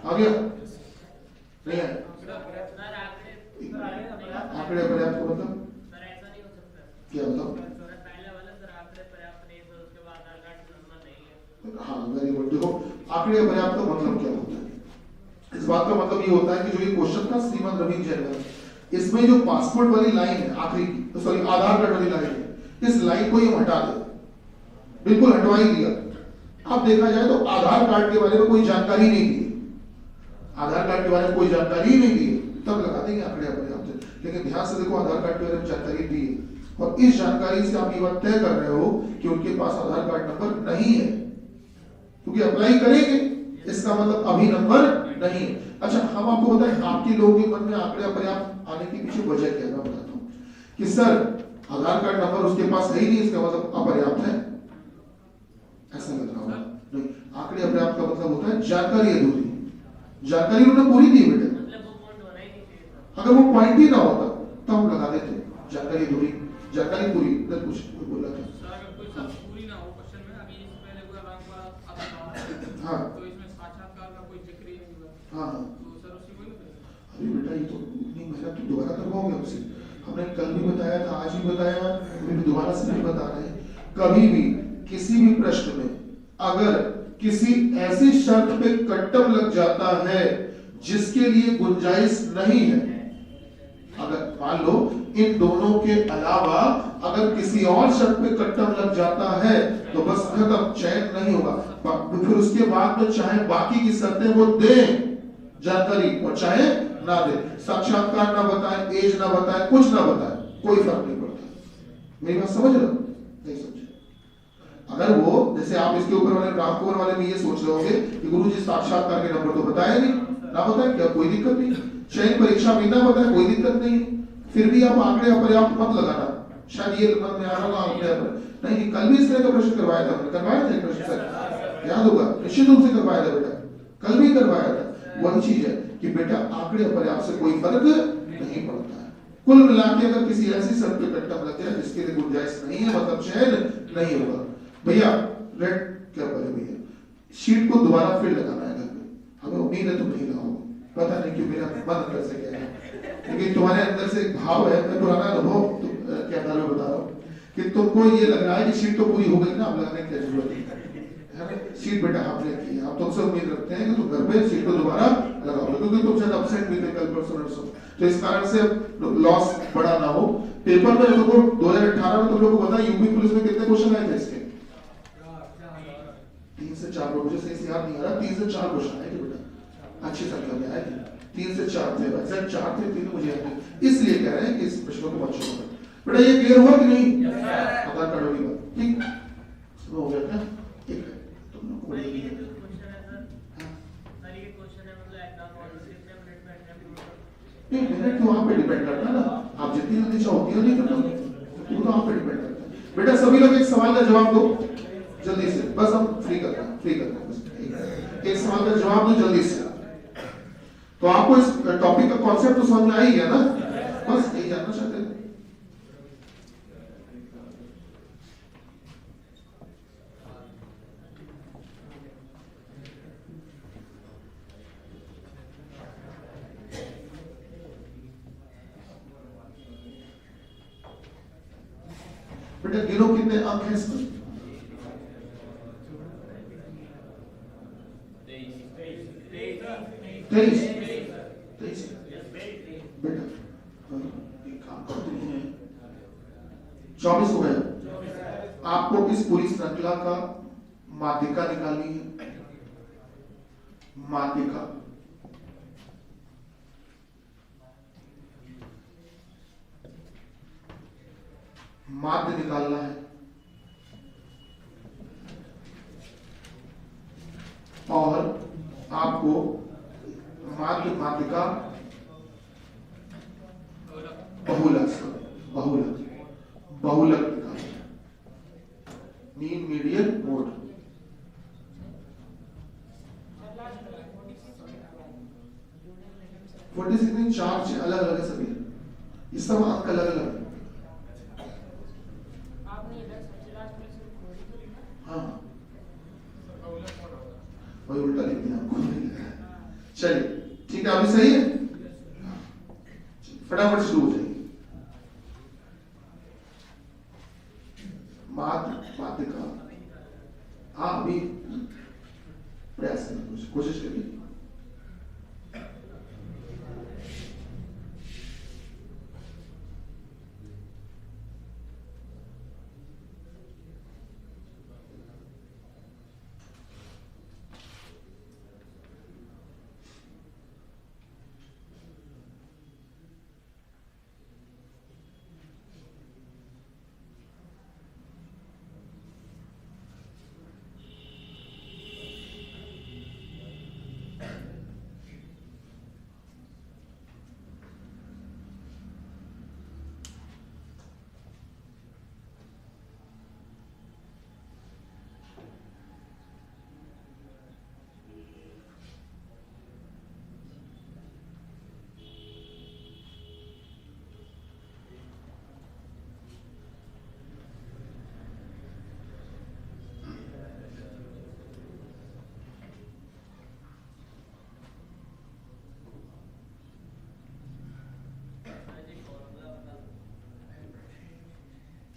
आ गया? नहीं आया? आंकड़े पर्याप्त को मतलब क्या बताओ? हाँ वेरी गुड। देखो आंकड़े पर्याप्त का मतलब क्या होता है? इस बात का मतलब ये होता है कि जो ये क्वेश्चन था श्रीमान रविंद्र जैन, इसमें जो पासपोर्ट वाली लाइन है आखिरी की, तो सॉरी आधार कार्ड वाली लाइन है, इस लाइन को ये हटा दे, बिल्कुल हटवा ही दिया। अब देखा जाए तो आधार कार्ड के बारे में कोई जानकारी नहीं दी, आधार कार्ड के बारे में कोई जानकारी ही नहीं दी, तब लगा देंगे आंकड़े अपने। लेकिन ध्यान से देखो आधार कार्ड के बारे में जानकारी दी है, और इस जानकारी से आप ये बात तय कर रहे हो कि उनके पास आधार कार्ड नंबर नहीं है, क्योंकि अप्लाई करेंगे इसका मतलब अभी नंबर नहीं है। अच्छा हम आपको बताएं आपके लोगों के मन में आंकड़े पर्याप्त आने के पीछे वजह क्या है, मैं बताता हूँ कि सर आधार कार्ड नंबर उसके पास है ही नहीं, इसका मतलब अपर्याप्त है, ऐसा लग रहा होगा। नहीं, आंकड़े अपर्याप्त का मतलब होता है जानकारी अधूरी, जानकारी उन्होंने पूरी दी बेटे, अगर वो पॉइंट ही ना होता तो हम लगा देते जानकारी अधूरी, जानकारी पूरी। कुछ बोला था हाँ तो इसमें साक्षात्कार का कोई जिक्र ही नहीं हुआ। हाँ तो सर उसी को अरे बेटा ये तो इतनी मेहनत तो दोबारा करवाओगे हमसे, हमने कल भी बताया था, आज भी बताया, अभी दोबारा से भी बता रहे हैं। कभी भी किसी भी प्रश्न में अगर किसी ऐसी शर्त पे कट्टम लग जाता है जिसके लिए गुंजाइश नहीं है, अगर मान लो इन दोनों के अलावा अगर किसी और शर्त पे कट्टम लग जाता है तो बस खत्म, चयन नहीं होगा। फिर उसके बाद में चाहे बाकी की शर्तें वो दे जानकारी और चाहे ना दे, साक्षात्कार ना बताए, एज ना बताए, कुछ ना बताए, कोई फर्क नहीं पड़ता। मेरी बात समझ रहे हो? नहीं समझे? अगर वो जैसे आप इसके ऊपर वाले रामपुर वाले में ये सोच रहे होंगे कि गुरुजी साक्षात्कार के नंबर तो बताए नहीं, ना बताए क्या कोई दिक्कत नहीं, चयन परीक्षा में ना बताए कोई दिक्कत नहीं, फिर भी आप आंकड़े अपर्याप्त मत लगाना। शायद ये मन में आ रहा होगा नहीं, कल भी इस तरह का प्रश्न करवाया था हमने, करवाया था प्रश्न सर, याद होगा, निश्चित रूप से करवाया था बेटा, कल भी करवाया था। वही चीज है कि बेटा आंकड़े अपर्याप्त से कोई फर्क नहीं पड़ता है। कुल मिला के अगर किसी ऐसी शर्त पे कट्टम लग जाए जिसके लिए गुंजाइश नहीं है, मतलब चयन नहीं होगा, भैया रेड क्या बोले भैया, शीट को दोबारा फिर लगाना है घर पे। हमें उम्मीद है तुम नहीं लगाओगे, पता नहीं क्यों मेरा मन अंदर से क्या है, लेकिन तुम्हारे अंदर से एक भाव है, मैं पुराना अनुभव क्या था मैं बता रहा हूँ कि तुमको ये लग रहा है कि शीट तो पूरी हो गई ना, अब लगाने की जरूरत है ना, शीट बेटा आपने की है, आप तुमसे उम्मीद रखते हैं कि तुम घर पे शीट को दोबारा लगाओगे, क्योंकि तुम शायद अपसेंट भी थे कल परसों, तो इस कारण से लॉस बड़ा ना हो। पेपर में लोगों को 2018 में तुम लोगों को पता है यूपी पुलिस में कितने क्वेश्चन आए थे इसके? 3 से 4, मुझे सही याद नहीं आ रहा, 3 से 4 क्वेश्चन आए थे बेटा, अच्छी संख्या में आए थे, 3 से 4 थे, एग्जैक्ट 4 थे, 3 मुझे याद नहीं, इसलिए कह रहे हैं कि इस प्रश्नों को मत छोड़ो बेटा। ये क्लियर हुआ कि नहीं? आधार कार्ड वाली बात ठीक हो गया क्या? ठीक है, तुम लोग को मिनट तो आप पे डिपेंड करता है ना, आप जितनी जल्दी चाहो उतनी जल्दी करना, वो तो आप पे डिपेंड करता है। बेटा सभी लोग एक सवाल का जवाब दो जल्दी से, बस हम फ्री करते हैं, एक सवाल का जवाब दो जल्दी से। तो आपको इस टॉपिक का कॉन्सेप्ट तो समझ में आ ही गया ना, बस यही जानना चाहते हैं। बेटा गिनो कितने अंक हैं इसमें? 23 बेटा एक काम करते हैं, 24 हो गए। आपको इस पूरी श्रृंखला का माध्यिका निकालनी है, माध्यिका माध्य निकालना है, और आपको माध्य माध्यिका बहुलक निकालना है, मीन मीडियन मोड। चार अलग अलग है सभी, इस सब अंक अलग अलग है। हाँ वही उल्टा लिख दिया आपको, चलिए ठीक है, अभी सही है, फटाफट शुरू हो जाइए। माध्यिका, हाँ अभी प्रयास करिए, कोशिश करिए।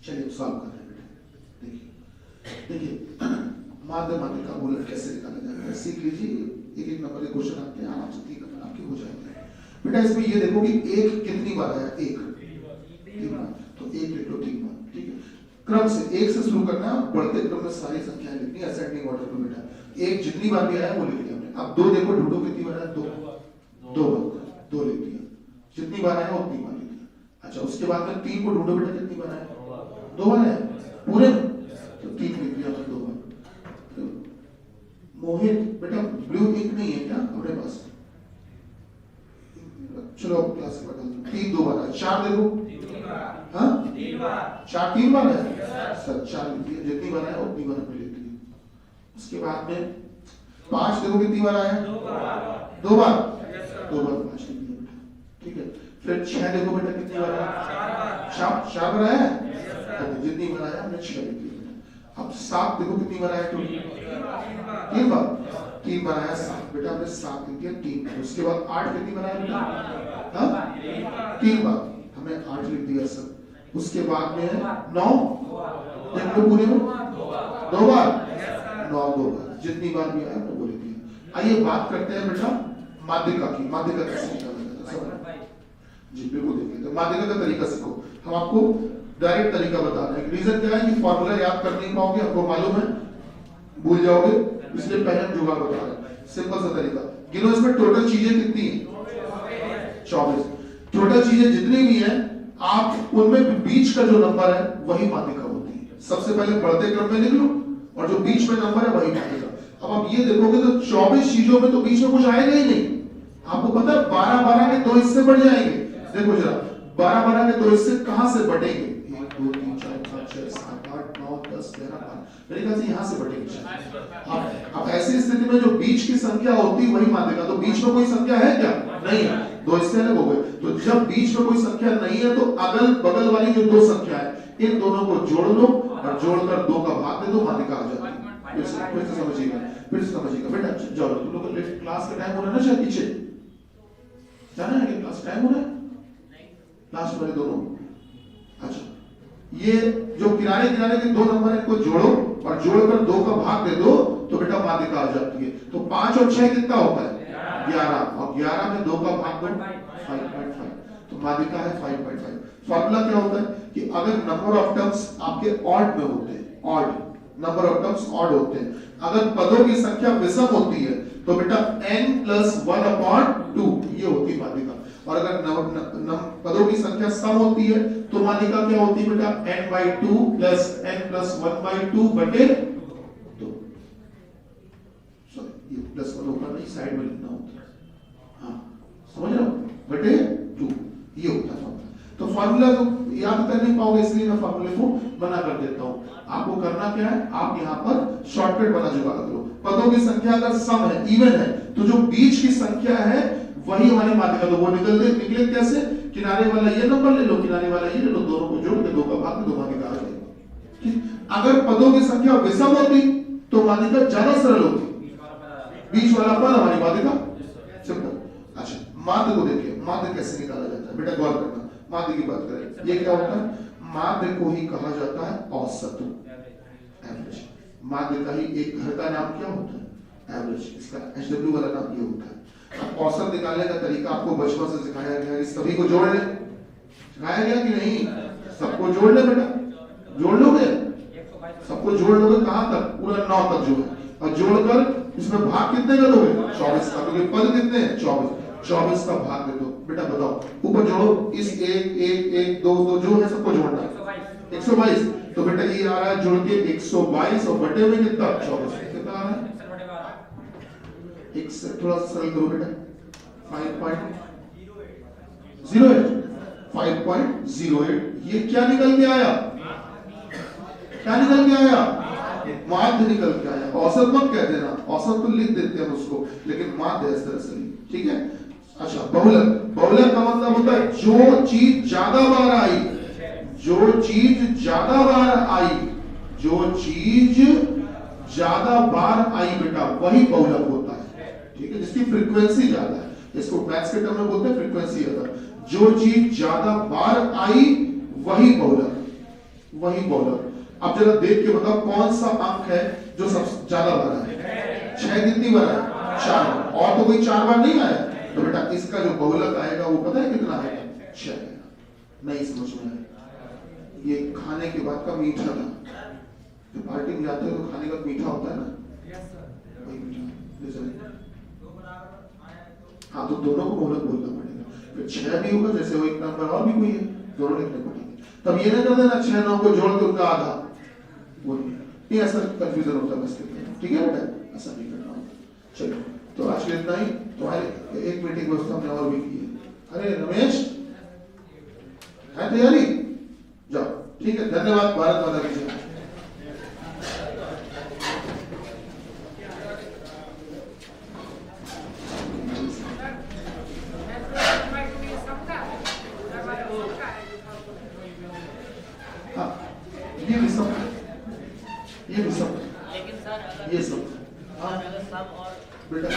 चलिए सॉल्व कर रहे हैं। देखिए माध्यिका बहुलक कैसे निकाला जाता है, सीख लीजिए, एक एक नंबर के क्वेश्चन आते हैं, आराम से ठीक करना। आपके हो जाएंगे। बेटा इसमें ये देखो कि एक कितनी बार आया, एक 3 बार, तो एक लिख लो 3 बार, ठीक है। क्रम से एक से शुरू करना है, बढ़ते क्रम में सारी संख्याएं लिखनी है असेंडिंग ऑर्डर में बेटा। एक जितनी बार भी आया वो लिख लिया हमने। अब 2 देखो, ढूंढो कितनी बार आया, 2 2 लिख दिया, जितनी बार आया उतनी बार लिख दिया। अच्छा उसके बाद में 3 को ढूंढो बेटा, कितनी बार आया, 2 बार आया पूरे, तो 3 लिख दिया 2 बार। मोहित बेटा ब्लू इंक नहीं है क्या अपने पास, चलो क्लास में बदल दो, 3 2 बार आया। 4 देखो, हाँ 4 3 बार है सर, 4 लिख दिया, जितनी बार आया उतनी बार हमने लिख दिया। उसके बाद में 5 देखो कितनी बार आया, 2 बार 5 लिख दिया बेटा, ठीक है। फिर 6 देखो बेटा कितनी बार आया, 4 बार आया, जितनी बार आया हमने 6 लिख दिया बेटा। अब 7 देखो कितनी बार आया, 3 बार आया 7 बेटा, हमने 7 लिख दिया 3। उसके बाद 8 कितनी बार आया बेटा, हाँ 3 बार हमने 8 लिख दिया सर। उसके बाद में 9 देख लो पूरे में 2 बार, 9 2 बार, जितनी बार भी आया हमने वो लिख दिया। आइए बात करते हैं बेटा माध्यिका की। माध्यिका कैसे निकाला जाता है जी, बिल्कुल देखिए। तो माध्यिका का तरीका सीखो, हम आपको डायरेक्ट तरीका बता रहे हैं। रीजन क्या है कि फॉर्मूला याद कर नहीं पाओगे, आपको मालूम है भूल जाओगे, इसलिए पहले हम जुगाड़ बता रहे हैं। सिंपल सा तरीका, गिनो इसमें टोटल चीजें कितनी है, 24। टोटल चीजें जितनी भी हैं आप उनमें बीच का जो नंबर है वही माध्यिका होती है। सबसे पहले बढ़ते क्रम में लिख लो और जो बीच में नंबर है वही माध्यिका। अब आप ये देखोगे तो 24 चीजों में तो बीच में कुछ आएगा ही नहीं। आपको पता है 12 के 2 हिस्से बढ़ जाएंगे। देखो जरा 12 के 2 हिस्से कहां से बढ़ेंगे, 1 2 3 4 5 6 7 8 9 10 11 12, मेरे ख्याल से यहां से बढ़ेंगे। अब ऐसी स्थिति में जो बीच की संख्या होती है वही माध्यिका। तो बीच में कोई संख्या है क्या, नहीं है, 2 हिस्से अलग हो गए। तो जब बीच में कोई संख्या नहीं है तो अगल बगल वाली जो 2 संख्या है इन दोनों को जोड़ लो और जोड़कर 2 का भाग दे दो, माध्यिका आ जाती है। फिर से समझिएगा बेटा। जाओ तुम लोग क्लास का टाइम हो रहा है ना, शायद पीछे जाना है कि क्लास टाइम हो रहा है, लास्ट वाले दोनों। अच्छा ये जो किनारे किनारे के 2 नंबर है इनको जोड़ो और जोड़कर 2 का भाग दे दो तो बेटा माध्यिका आ जाती है। तो 5 और 6 कितना होता है, 11, और 11 में 2 का भाग दो 5.5, तो माध्यिका है 5.5। फॉर्मूला क्या होता है कि अगर नंबर ऑफ टर्म्स आपके ऑड में होते हैं, odd number of terms odd होते हैं, अगर पदों की संख्या विषम होती है तो बेटा n + 1/2 ये होती है माध्यिका। और अगर पदों की संख्या सम होती है तो माध्यिका क्या होती है बेटा, n/2 + n + 1/2 बटे 2। सॉरी ये प्लस 1 ऊपर नहीं साइड में लिखना होता है, हाँ समझ रहे हो, बटे 2 ये होता है फॉर्मूला। तो फॉर्मूला तो याद कर नहीं पाओगे इसलिए मैं फॉर्मूले को बना कर देता हूं। आपको करना क्या है, आप यहाँ पर शॉर्टकट बना जुगाड़ करो। पदों की संख्या अगर सम है, इवन है, तो जो बीच की संख्या है वही हमारी माध्यिका। तो वो निकले कैसे, किनारे वाला ये नंबर ले लो, किनारे वाला ये ले लो, दोनों को जोड़ के 2 का भाग दे दो, माध्यिका आ जाएगी। अगर पदों की संख्या विषम होती तो माध्यिका ज्यादा सरल होती, बीच वाला पद हमारी माध्यिका सिंपल। अच्छा माध्य को देखिए, माध्य कैसे निकाला जाता है बेटा, गौर करना। माध्य की बात करें, ये क्या होता है, माध्य को ही कहा जाता है औसत, एवरेज। माध्य का ही एक घर का नाम क्या होता है, एवरेज। इसका HW वाला नाम ये होता है। अब औसत निकालने का तरीका आपको बचपन से सिखाया गया है, सभी को जोड़ ले, सिखाया गया कि नहीं, सबको जोड़ ले बेटा, जोड़ लोगे, सबको जोड़ लोगे कहां तक, पूरा 9 तक जो है, और जोड़कर इसमें भाग कितने का दोगे, 24 का, क्योंकि पद कितने हैं 24 का भाग दे दो। बेटा बताओ ऊपर जोड़ो, इस 1 1 1 2 2 जो है सबको जोड़ना है 122। तो बेटा ये आ रहा है जोड़ के 122 और बटे में कितना 24, कितना आ रहा है, एक से थोड़ा सरल करो बेटा, 5.08 ये क्या निकल के आया, क्या निकल के आया, माध्य निकल के आया। औसत मत कह देना, औसत तो लिख देते हैं उसको, लेकिन माध्य इस तरह से, ठीक है। अच्छा बहुलक, बहुलक का मतलब होता है जो चीज ज्यादा बार आई, जो चीज ज्यादा बार आई, जो चीज ज्यादा बार आई बेटा वही बहुलक होता है, ठीक है, जिसकी फ्रीक्वेंसी ज्यादा है। इसको मैथ्स के टर्म में बोलते हैं फ्रीक्वेंसी ज्यादा। जो चीज ज्यादा बार आई वही बहुलक, वही बहुलक। अब जरा देख के बताओ कौन सा अंक है जो सबसे ज्यादा बार आया, 6 कितनी बार आया, 4, और तो कोई 4 बार नहीं आया, तो बेटा इसका जो बहुलक आएगा वो पता है कितना है? 6 आएगा। नहीं समझ में आया? ये खाने के बाद का मीठा था। तो पार्टी में जाते हो तो खाने का मीठा होता है ना, वही मीठा। हाँ तो दोनों को बहुलक बोलना पड़ेगा। फिर 6 भी होगा, जैसे वो एक नंबर और भी कोई है, दोनों लिखने पड़ेंगे। तब ये ना कर देना 6 9 को जोड़ के उनका आधा, वो नहीं, ये ऐसा कंफ्यूजन होता है बस। ठीक है बेटा, ऐसा नहीं करना होगा। चलो तो आज के इतना ही। तुम्हारे एक मीटिंग व्यवस्था हमने और भी की है। अरे रमेश है तैयारी? जाओ, ठीक है, धन्यवाद। भारत माता की जय। हाँ ये भी सब, ये भी सब, लेकिन सर ये सब। हाँ अगर सब और बेटा